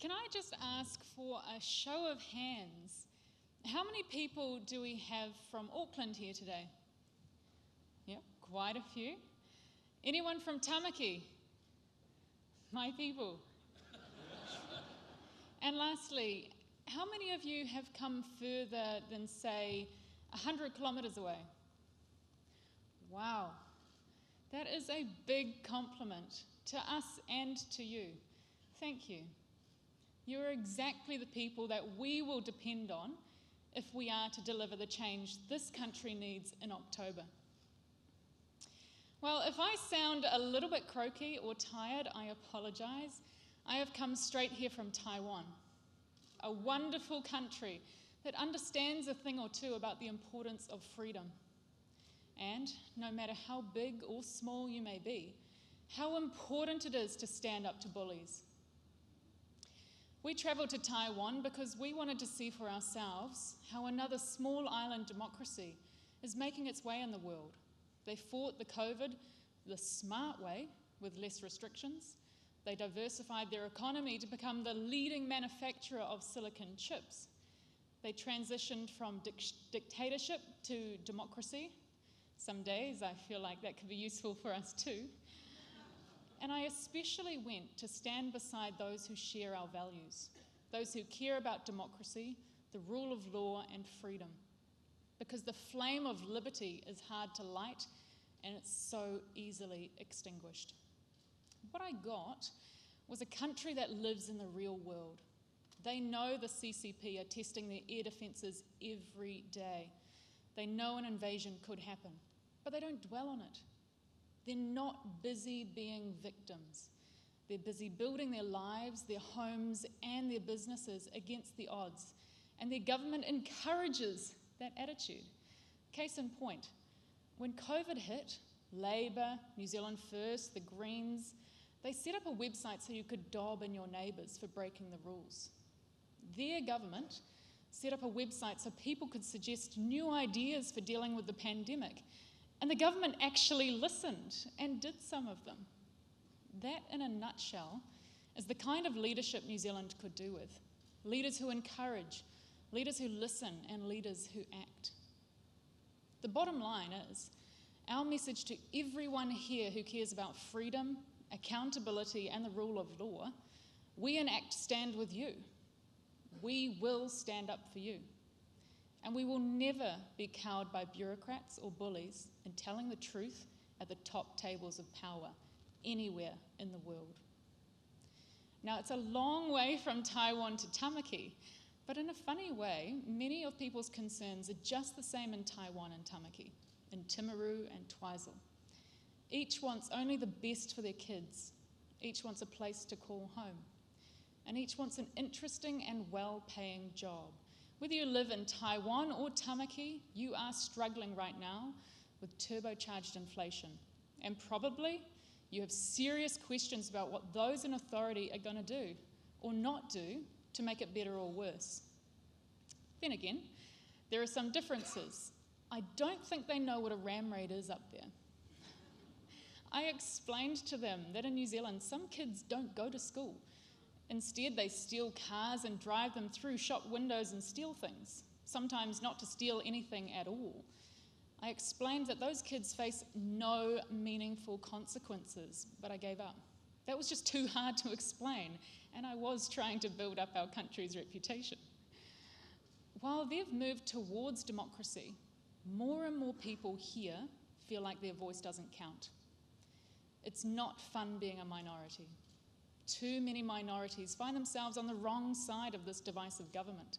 Can I just ask for a show of hands? How many people do we have from Auckland here today? Yep, quite a few. Anyone from Tamaki? My people. And lastly, how many of you have come further than, say, 100 kilometres away? Wow, that is a big compliment to us and to you. Thank you. You are exactly the people that we will depend on if we are to deliver the change this country needs in October. Well, if I sound a little bit croaky or tired, I apologise. I have come straight here from Taiwan, a wonderful country that understands a thing or two about the importance of freedom. And no matter how big or small you may be, how important it is to stand up to bullies. We travelled to Taiwan because we wanted to see for ourselves how another small island democracy is making its way in the world. They fought the COVID the smart way with less restrictions. They diversified their economy to become the leading manufacturer of silicon chips. They transitioned from dictatorship to democracy. Some days I feel like that could be useful for us too. And I especially went to stand beside those who share our values, those who care about democracy, the rule of law and freedom. Because the flame of liberty is hard to light and it's so easily extinguished. What I got was a country that lives in the real world. They know the CCP are testing their air defences every day. They know an invasion could happen, but they don't dwell on it. They're not busy being victims. They're busy building their lives, their homes, and their businesses against the odds. And their government encourages that attitude. Case in point, when COVID hit, Labour, New Zealand First, the Greens, they set up a website so you could dob in your neighbours for breaking the rules. Their government set up a website so people could suggest new ideas for dealing with the pandemic. And the government actually listened and did some of them. That, in a nutshell, is the kind of leadership New Zealand could do with. Leaders who encourage, leaders who listen, and leaders who act. The bottom line is, our message to everyone here who cares about freedom, accountability, and the rule of law, we in ACT stand with you. We will stand up for you. And we will never be cowed by bureaucrats or bullies in telling the truth at the top tables of power anywhere in the world. Now, it's a long way from Taiwan to Tamaki, but in a funny way, many of people's concerns are just the same in Taiwan and Tamaki, in Timaru and Twizel. Each wants only the best for their kids. Each wants a place to call home. And each wants an interesting and well-paying job. Whether you live in Taiwan or Tamaki, you are struggling right now with turbocharged inflation. And probably you have serious questions about what those in authority are going to do or not do to make it better or worse. Then again, there are some differences. I don't think they know what a ram raid is up there. I explained to them that in New Zealand, some kids don't go to school. Instead, they steal cars and drive them through shop windows and steal things, sometimes not to steal anything at all. I explained that those kids face no meaningful consequences, but I gave up. That was just too hard to explain, and I was trying to build up our country's reputation. While they've moved towards democracy, more and more people here feel like their voice doesn't count. It's not fun being a minority. Too many minorities find themselves on the wrong side of this divisive government.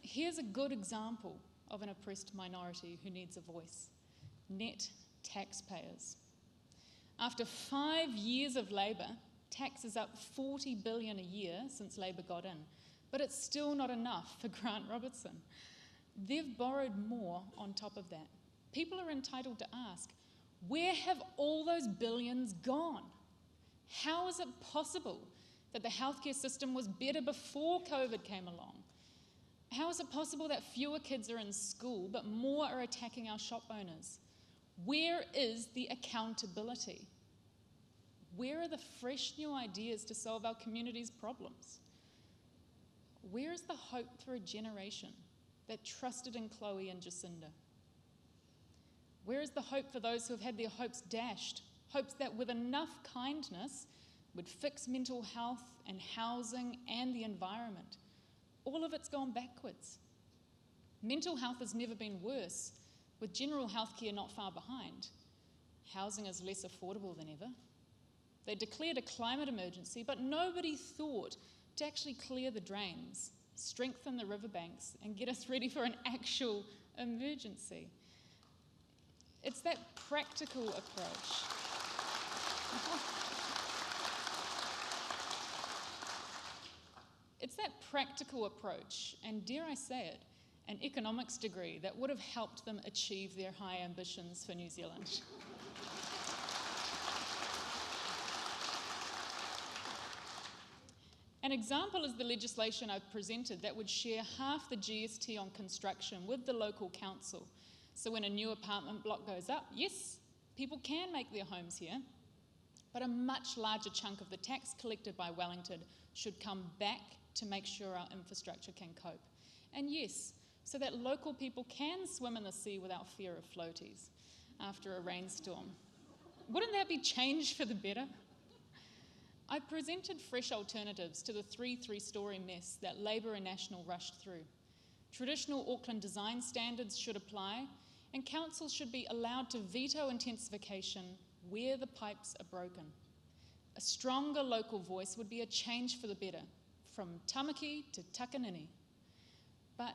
Here's a good example of an oppressed minority who needs a voice: net taxpayers. After 5 years of Labour, tax is up $40 billion a year since Labour got in, but it's still not enough for Grant Robertson. They've borrowed more on top of that. People are entitled to ask, where have all those billions gone? How is it possible that the healthcare system was better before COVID came along? How is it possible that fewer kids are in school but more are attacking our shop owners? Where is the accountability? Where are the fresh new ideas to solve our community's problems? Where is the hope for a generation that trusted in Chloe and Jacinda? Where is the hope for those who have had their hopes dashed? Hopes that with enough kindness would fix mental health and housing and the environment. All of it's gone backwards. Mental health has never been worse, with general health care not far behind. Housing is less affordable than ever. They declared a climate emergency, but nobody thought to actually clear the drains, strengthen the riverbanks, and get us ready for an actual emergency. It's that practical approach. It's that practical approach, and dare I say it, an economics degree that would have helped them achieve their high ambitions for New Zealand. An example is the legislation I've presented that would share half the GST on construction with the local council. So when a new apartment block goes up, yes, people can make their homes here, but a much larger chunk of the tax collected by Wellington should come back to make sure our infrastructure can cope. And yes, so that local people can swim in the sea without fear of floaties after a rainstorm. Wouldn't that be change for the better? I presented fresh alternatives to the three-story mess that Labour and National rushed through. Traditional Auckland design standards should apply, and councils should be allowed to veto intensification where the pipes are broken. A stronger local voice would be a change for the better, from Tamaki to Takanini. But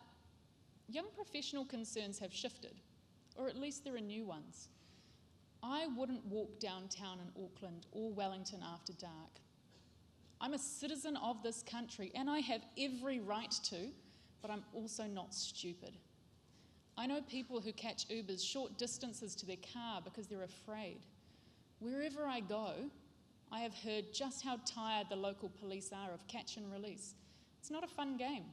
young professional concerns have shifted, or at least there are new ones. I wouldn't walk downtown in Auckland or Wellington after dark. I'm a citizen of this country and I have every right to, but I'm also not stupid. I know people who catch Ubers short distances to their car because they're afraid. Wherever I go, I have heard just how tired the local police are of catch and release. It's not a fun game,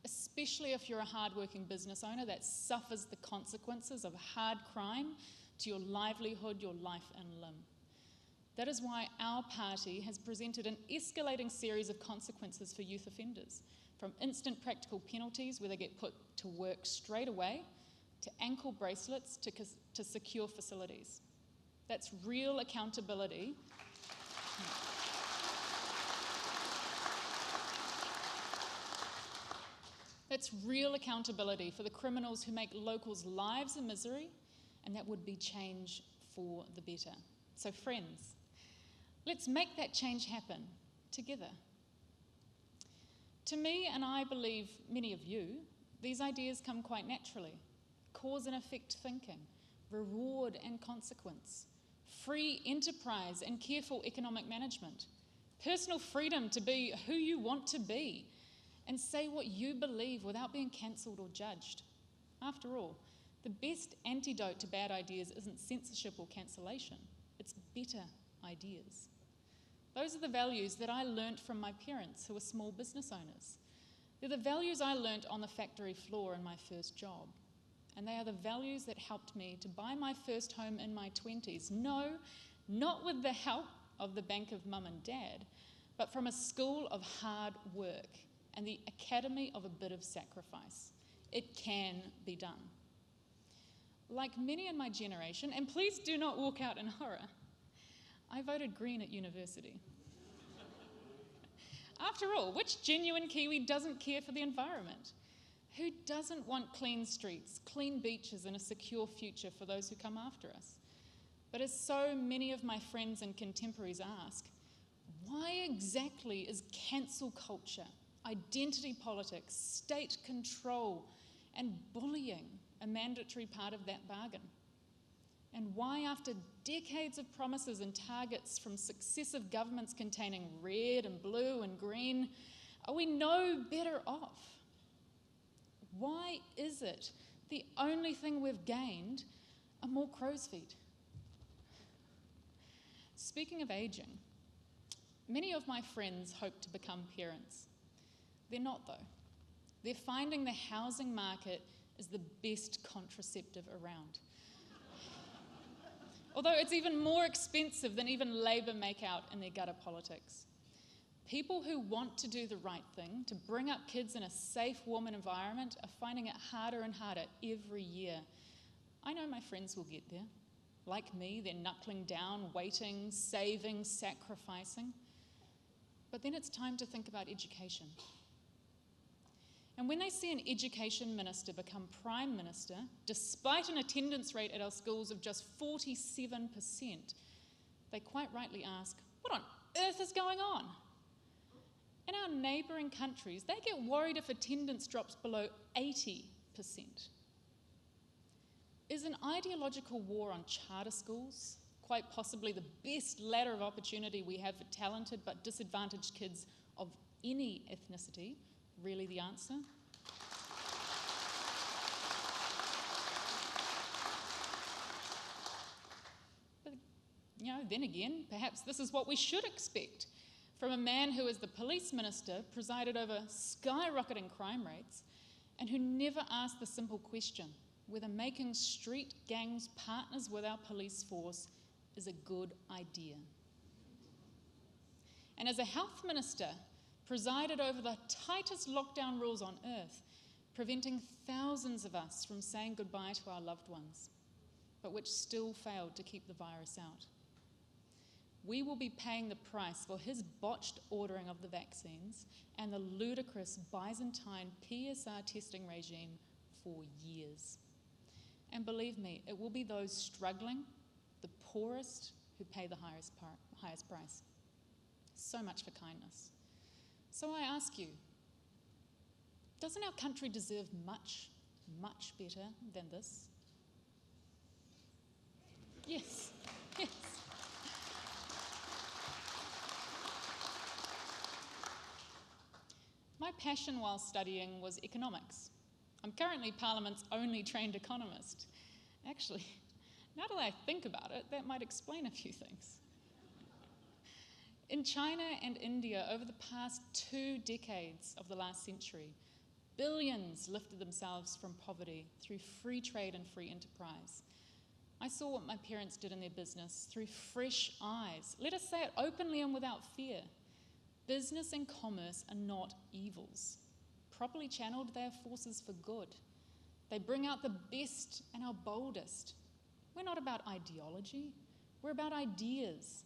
especially if you're a hard-working business owner that suffers the consequences of hard crime to your livelihood, your life and limb. That is why our party has presented an escalating series of consequences for youth offenders, from instant practical penalties where they get put to work straight away, to ankle bracelets to secure facilities. That's real accountability. That's real accountability for the criminals who make locals' lives a misery, and that would be change for the better. So friends, let's make that change happen together. To me, and I believe many of you, these ideas come quite naturally. Cause and effect thinking, reward and consequence, free enterprise and careful economic management, personal freedom to be who you want to be, and say what you believe without being cancelled or judged. After all, the best antidote to bad ideas isn't censorship or cancellation, it's better ideas. Those are the values that I learnt from my parents who were small business owners. They're the values I learnt on the factory floor in my first job. And they are the values that helped me to buy my first home in my 20s. No, not with the help of the bank of mum and dad, but from a school of hard work and the academy of a bit of sacrifice. It can be done. Like many in my generation, and please do not walk out in horror, I voted Green at university. After all, which genuine Kiwi doesn't care for the environment? Who doesn't want clean streets, clean beaches, and a secure future for those who come after us? But as so many of my friends and contemporaries ask, why exactly is cancel culture, identity politics, state control, and bullying a mandatory part of that bargain? And why, after decades of promises and targets from successive governments containing red and blue and green, are we no better off? Why is it the only thing we've gained are more crow's feet? Speaking of aging, many of my friends hope to become parents. They're not, though. They're finding the housing market is the best contraceptive around. although it's even more expensive than even Labour make out in their gutter politics. People who want to do the right thing, to bring up kids in a safe, warm environment, are finding it harder and harder every year. I know my friends will get there. Like me, they're knuckling down, waiting, saving, sacrificing. But then it's time to think about education. And when they see an education minister become Prime Minister, despite an attendance rate at our schools of just 47%, they quite rightly ask, what on earth is going on? In our neighbouring countries, they get worried if attendance drops below 80%. Is an ideological war on charter schools, quite possibly the best ladder of opportunity we have for talented but disadvantaged kids of any ethnicity, really the answer? But, then again, perhaps this is what we should expect from a man who, as the police minister, presided over skyrocketing crime rates and who never asked the simple question whether making street gangs partners with our police force is a good idea. And as a health minister, presided over the tightest lockdown rules on earth, preventing thousands of us from saying goodbye to our loved ones, but which still failed to keep the virus out. We will be paying the price for his botched ordering of the vaccines and the ludicrous Byzantine PSR testing regime for years. And believe me, it will be those struggling, the poorest, who pay the highest price. So much for kindness. So I ask you, doesn't our country deserve much, much better than this? Yes, yes. My passion while studying was economics. I'm currently Parliament's only trained economist. Actually, now that I think about it, that might explain a few things. In China and India, over the past 2 decades of the last century, billions lifted themselves from poverty through free trade and free enterprise. I saw what my parents did in their business through fresh eyes. Let us say it openly and without fear. Business and commerce are not evils. Properly channeled, they are forces for good. They bring out the best and our boldest. We're not about ideology, we're about ideas.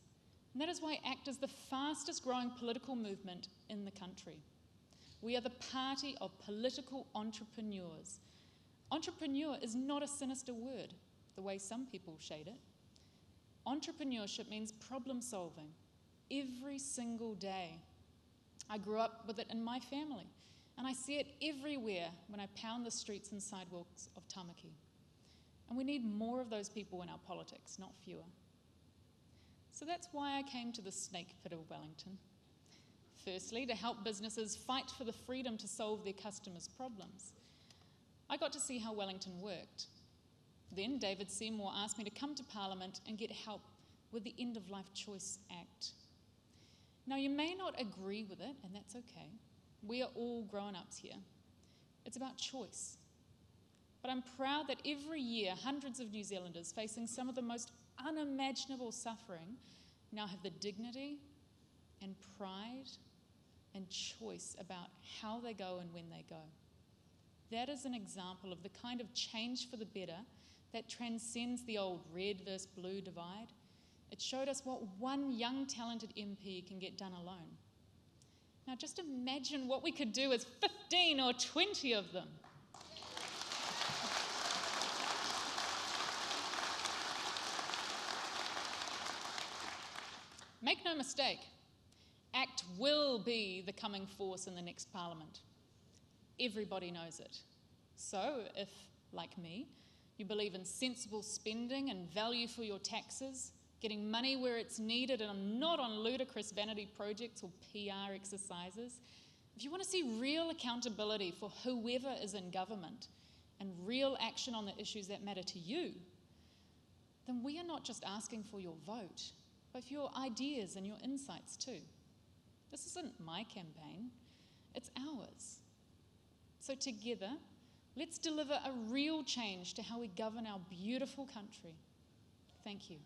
And that is why ACT is the fastest growing political movement in the country. We are the party of political entrepreneurs. Entrepreneur is not a sinister word, the way some people shade it. Entrepreneurship means problem solving every single day. I grew up with it in my family, and I see it everywhere when I pound the streets and sidewalks of Tamaki. And we need more of those people in our politics, not fewer. So that's why I came to the snake pit of Wellington. Firstly, to help businesses fight for the freedom to solve their customers' problems. I got to see how Wellington worked. Then David Seymour asked me to come to Parliament and get help with the End of Life Choice Act. Now, you may not agree with it, and that's okay. We are all grown-ups here. It's about choice. But I'm proud that every year, hundreds of New Zealanders facing some of the most unimaginable suffering now have the dignity and pride and choice about how they go and when they go. That is an example of the kind of change for the better that transcends the old red versus blue divide. It showed us what one young, talented MP can get done alone. Now just imagine what we could do with 15 or 20 of them. Make no mistake, ACT will be the coming force in the next Parliament. Everybody knows it. So if, like me, you believe in sensible spending and value for your taxes, getting money where it's needed and not on ludicrous vanity projects or PR exercises, if you want to see real accountability for whoever is in government and real action on the issues that matter to you, then we are not just asking for your vote, but for your ideas and your insights too. This isn't my campaign, it's ours. So together, let's deliver a real change to how we govern our beautiful country. Thank you.